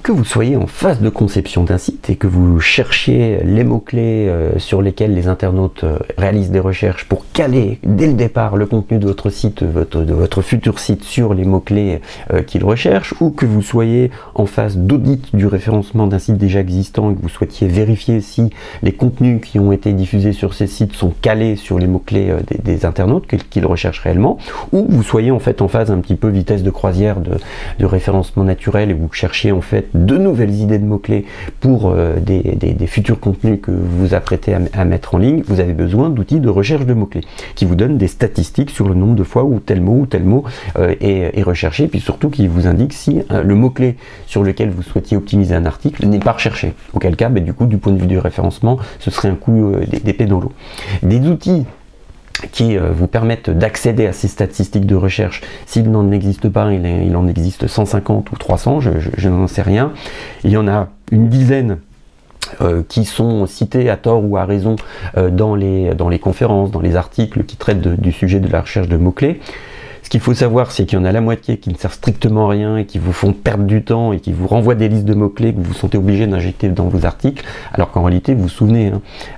Que vous soyez en phase de conception d'un site et que vous cherchiez les mots-clés sur lesquels les internautes réalisent des recherches pour caler dès le départ le contenu de votre site, de votre futur site sur les mots-clés qu'ils recherchent, ou que vous soyez en phase d'audit du référencement d'un site déjà existant et que vous souhaitiez vérifier si les contenus qui ont été diffusés sur ces sites sont calés sur les mots-clés des internautes qu'ils recherchent réellement, ou vous soyez en fait en phase un petit peu vitesse de croisière de référencement naturel et vous cherchiez en fait de nouvelles idées de mots-clés pour des futurs contenus que vous vous apprêtez à mettre en ligne, vous avez besoin d'outils de recherche de mots-clés qui vous donnent des statistiques sur le nombre de fois où tel mot est recherché, puis surtout qui vous indique si le mot-clé sur lequel vous souhaitiez optimiser un article n'est pas recherché. Auquel cas, du coup, du point de vue du référencement, ce serait un coup d'épée dans l'eau. Des outils qui vous permettent d'accéder à ces statistiques de recherche. S'il n'en existe pas, il en existe 150 ou 300, je n'en sais rien. Il y en a une dizaine qui sont cités à tort ou à raison dans les conférences, dans les articles qui traitent du sujet de la recherche de mots-clés. Ce qu'il faut savoir, c'est qu'il y en a la moitié qui ne servent strictement à rien et qui vous font perdre du temps et qui vous renvoient des listes de mots-clés que vous vous sentez obligé d'injecter dans vos articles, alors qu'en réalité, vous vous souvenez,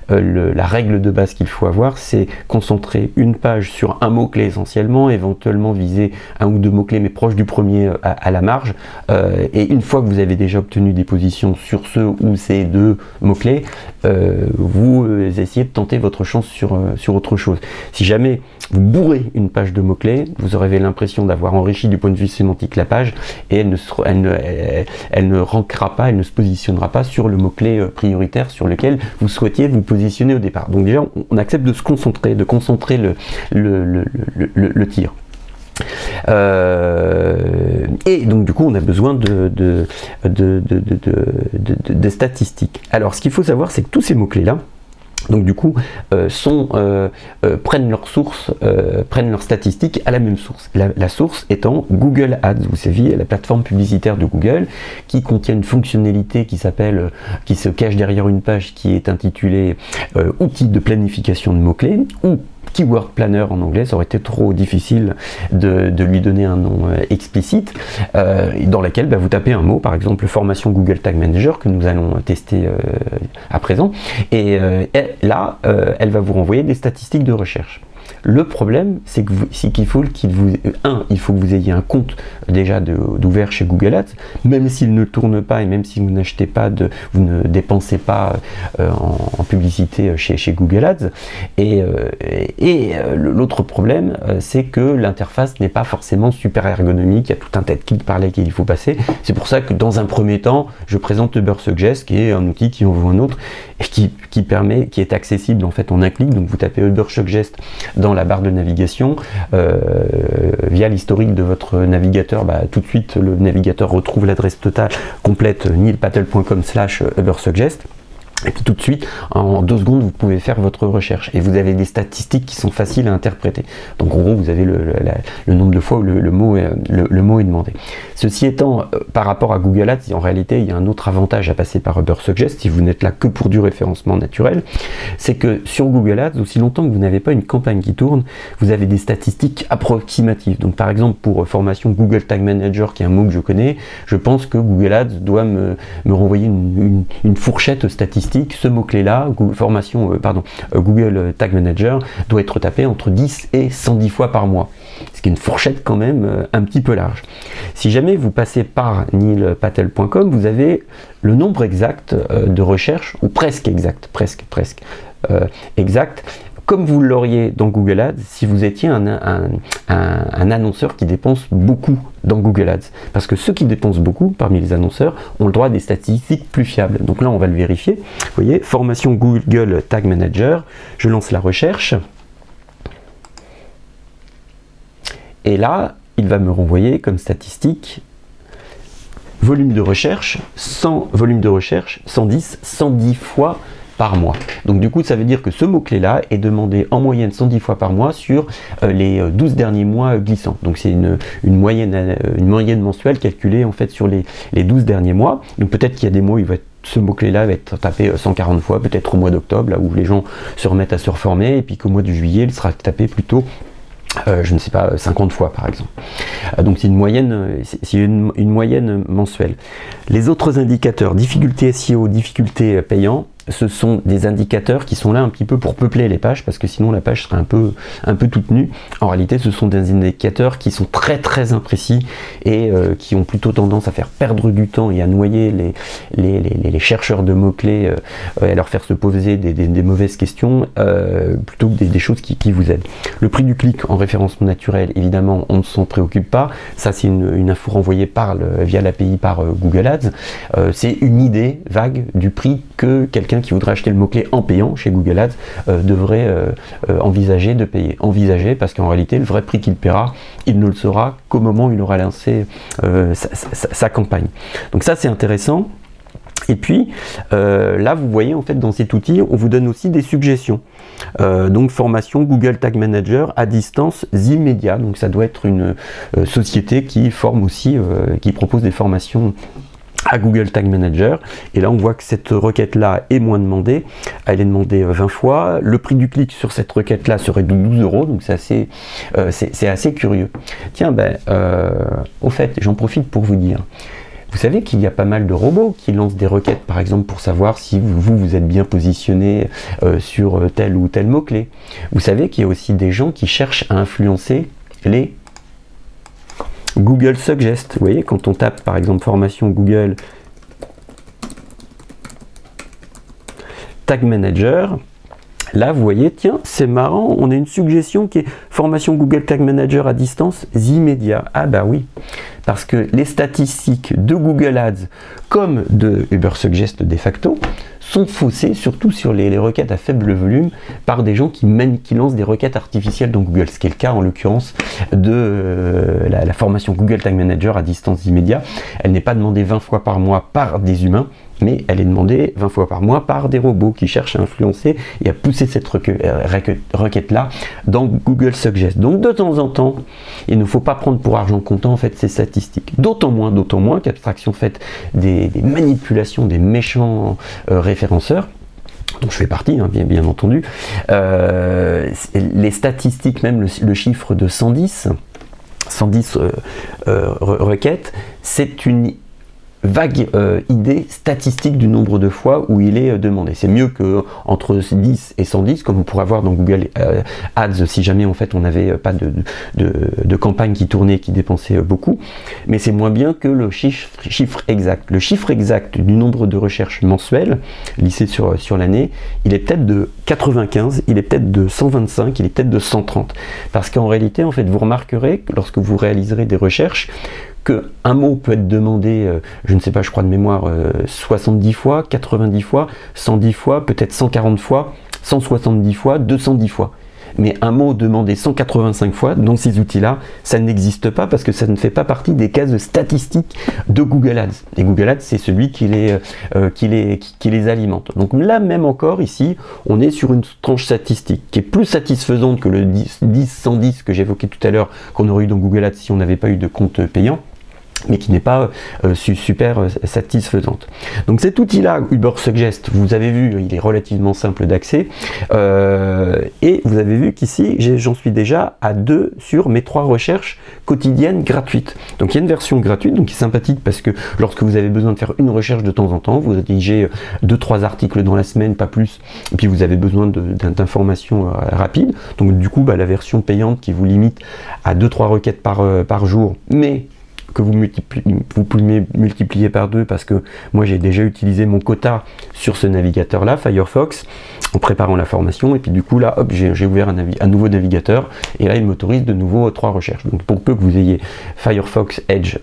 la règle de base qu'il faut avoir, c'est concentrer une page sur un mot-clé essentiellement, éventuellement viser un ou deux mots-clés, mais proche du premier à la marge, et une fois que vous avez déjà obtenu des positions sur ce ou ces deux mots-clés, vous essayez de tenter votre chance sur autre chose. Si jamais vous bourrez une page de mots-clés, vous aurez l'impression d'avoir enrichi du point de vue sémantique la page et elle ne rankera pas, elle ne se positionnera pas sur le mot-clé prioritaire sur lequel vous souhaitiez vous positionner au départ. Donc déjà, on accepte de se concentrer, le tir. Et donc du coup on a besoin de statistiques. Alors ce qu'il faut savoir, c'est que tous ces mots-clés là, donc du coup, prennent leur source, prennent leurs statistiques à la même source. La source étant Google Ads, vous savez, la plateforme publicitaire de Google, qui contient une fonctionnalité qui se cache derrière une page qui est intitulée outils de planification de mots-clés, ou Keyword Planner en anglais. Ça aurait été trop difficile de lui donner un nom explicite, dans laquelle vous tapez un mot, par exemple formation Google Tag Manager, que nous allons tester à présent, et là, elle va vous renvoyer des statistiques de recherche. Le problème, c'est qu'il faut que vous ayez un compte déjà d'ouvert chez Google Ads, même s'il ne tourne pas et même si vous n'achetez pas, vous ne dépensez pas en publicité chez Google Ads. Et l'autre problème, c'est que l'interface n'est pas forcément super ergonomique. Il y a tout un tas de clics par lesquels il faut passer. C'est pour ça que dans un premier temps, je présente Ubersuggest, qui est un outil qui envoie un autre et qui est accessible en fait en un clic. Donc vous tapez Ubersuggest dans la barre de navigation, via l'historique de votre navigateur, tout de suite le navigateur retrouve l'adresse totale complète neilpatel.com/Ubersuggest. Et puis tout de suite, en 2 secondes, vous pouvez faire votre recherche. Et vous avez des statistiques qui sont faciles à interpréter. Donc en gros, vous avez le nombre de fois où le mot est demandé. Ceci étant, par rapport à Google Ads, en réalité, il y a un autre avantage à passer par Ubersuggest, si vous n'êtes là que pour du référencement naturel, c'est que sur Google Ads, aussi longtemps que vous n'avez pas une campagne qui tourne, vous avez des statistiques approximatives. Donc par exemple, pour formation Google Tag Manager, qui est un mot que je connais, je pense que Google Ads doit me renvoyer une fourchette statistique. Ce mot-clé là, Google Tag Manager, doit être tapé entre 10 et 110 fois par mois. Ce qui est une fourchette quand même un petit peu large. Si jamais vous passez par neilpatel.com, vous avez le nombre exact de recherches, ou presque exact, exact, comme vous l'auriez dans Google Ads si vous étiez un annonceur qui dépense beaucoup dans Google Ads. Parce que ceux qui dépensent beaucoup parmi les annonceurs ont le droit à des statistiques plus fiables. Donc là, on va le vérifier. Vous voyez, formation Google Tag Manager, je lance la recherche. Et là, il va me renvoyer comme statistique volume de recherche, 110 fois par mois. Donc du coup, ça veut dire que ce mot-clé là est demandé en moyenne 110 fois par mois sur les 12 derniers mois glissants. Donc c'est une moyenne mensuelle calculée en fait sur les 12 derniers mois. Donc peut-être qu'il y a des mois où ce mot-clé là va être tapé 140 fois, peut-être au mois d'octobre, là où les gens se remettent à se reformer, et puis qu'au mois de juillet, il sera tapé plutôt je ne sais pas, 50 fois par exemple. Donc c'est une moyenne mensuelle. Les autres indicateurs, difficulté SEO, difficulté payant, ce sont des indicateurs qui sont là un petit peu pour peupler les pages, parce que sinon la page serait un peu toute nue. En réalité, ce sont des indicateurs qui sont très imprécis et qui ont plutôt tendance à faire perdre du temps et à noyer les chercheurs de mots-clés et à leur faire se poser des mauvaises questions plutôt que des choses qui vous aident. Le prix du clic en référencement naturel, évidemment, on ne s'en préoccupe pas. Ça, c'est une info renvoyée via l'API par Google Ads. C'est une idée vague du prix que quelqu'un qui voudrait acheter le mot-clé en payant chez Google Ads devrait envisager de payer. Envisager parce qu'en réalité, le vrai prix qu'il paiera, il ne le saura qu'au moment où il aura lancé sa campagne. Donc ça, c'est intéressant. Et puis, là, vous voyez, en fait, dans cet outil, on vous donne aussi des suggestions. Donc, formation Google Tag Manager à distance immédiat. Donc, ça doit être une société qui forme aussi, qui propose des formations à Google Tag Manager, et là on voit que cette requête là est moins demandée, elle est demandée 20 fois, le prix du clic sur cette requête là serait de 12 €, donc c'est assez curieux. Tiens, au fait, j'en profite pour vous dire, vous savez qu'il y a pas mal de robots qui lancent des requêtes, par exemple pour savoir si vous êtes bien positionné sur tel ou tel mot-clé. Vous savez qu'il y a aussi des gens qui cherchent à influencer les Google Suggest. Vous voyez, quand on tape par exemple formation Google Tag Manager, là vous voyez, tiens, c'est marrant, on a une suggestion qui est formation Google Tag Manager à distance immédiat. Ah bah oui, parce que les statistiques de Google Ads comme de Ubersuggest de facto sont faussées, surtout sur les requêtes à faible volume, par des gens qui lancent des requêtes artificielles dans Google, ce qui est le cas en l'occurrence de la formation Google Tag Manager à distance immédiat. Elle n'est pas demandée 20 fois par mois par des humains, mais elle est demandée 20 fois par mois par des robots qui cherchent à influencer et à pousser cette requête-là dans Google Suggest. Donc de temps en temps, il ne faut pas prendre pour argent comptant en fait ces statistiques. D'autant moins qu'abstraction faite des manipulations des méchants référenceurs, dont je fais partie, hein, bien entendu, les statistiques, même le chiffre de 110 requêtes, c'est une vague idée statistique du nombre de fois où il est demandé. C'est mieux que entre 10 et 110, comme on pourrait voir dans Google Ads si jamais en fait on n'avait pas de campagne qui tournait, qui dépensait beaucoup, mais c'est moins bien que le chiffre exact. Le chiffre exact du nombre de recherches mensuelles lissées sur l'année, il est peut-être de 95, il est peut-être de 125, il est peut-être de 130, parce qu'en réalité en fait vous remarquerez que lorsque vous réaliserez des recherches, qu'un mot peut être demandé, je ne sais pas, je crois de mémoire, 70 fois, 90 fois, 110 fois, peut-être 140 fois, 170 fois, 210 fois. Mais un mot demandé 185 fois dans ces outils-là, ça n'existe pas parce que ça ne fait pas partie des cases statistiques de Google Ads. Et Google Ads, c'est celui qui les alimente. Donc là, même encore ici, on est sur une tranche statistique qui est plus satisfaisante que le 10-110 que j'évoquais tout à l'heure, qu'on aurait eu dans Google Ads si on n'avait pas eu de compte payant, mais qui n'est pas super satisfaisante. Donc cet outil-là, Ubersuggest, vous avez vu, il est relativement simple d'accès, et vous avez vu qu'ici, j'en suis déjà à 2 sur mes 3 recherches quotidiennes gratuites. Donc il y a une version gratuite, donc qui est sympathique parce que lorsque vous avez besoin de faire une recherche de temps en temps, vous rédigez 2-3 articles dans la semaine, pas plus, et puis vous avez besoin d'informations rapides, donc du coup, la version payante qui vous limite à 2-3 requêtes par jour, mais que vous pouvez multiplier par 2 parce que moi j'ai déjà utilisé mon quota sur ce navigateur là, Firefox, en préparant la formation, et puis du coup là hop, j'ai ouvert un nouveau navigateur et là il m'autorise de nouveau 3 recherches. Donc pour peu que vous ayez Firefox, Edge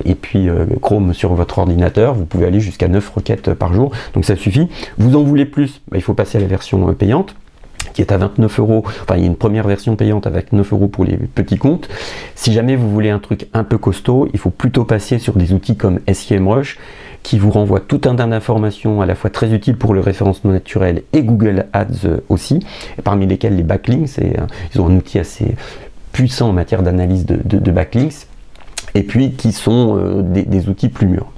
et puis Chrome sur votre ordinateur, vous pouvez aller jusqu'à 9 requêtes par jour, donc ça suffit. Vous en voulez plus, il faut passer à la version payante, qui est à 29 €, enfin il y a une première version payante avec 9 € pour les petits comptes. Si jamais vous voulez un truc un peu costaud, il faut plutôt passer sur des outils comme SEMrush, qui vous renvoie tout un tas d'informations à la fois très utiles pour le référencement naturel et Google Ads aussi, et parmi lesquels les backlinks, ils ont un outil assez puissant en matière d'analyse de backlinks, et puis qui sont des outils plus mûrs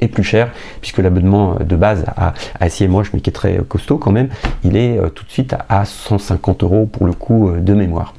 et plus cher, puisque l'abonnement de base à SEMrush, mais qui est très costaud quand même, il est tout de suite à 150 € pour le coup de mémoire.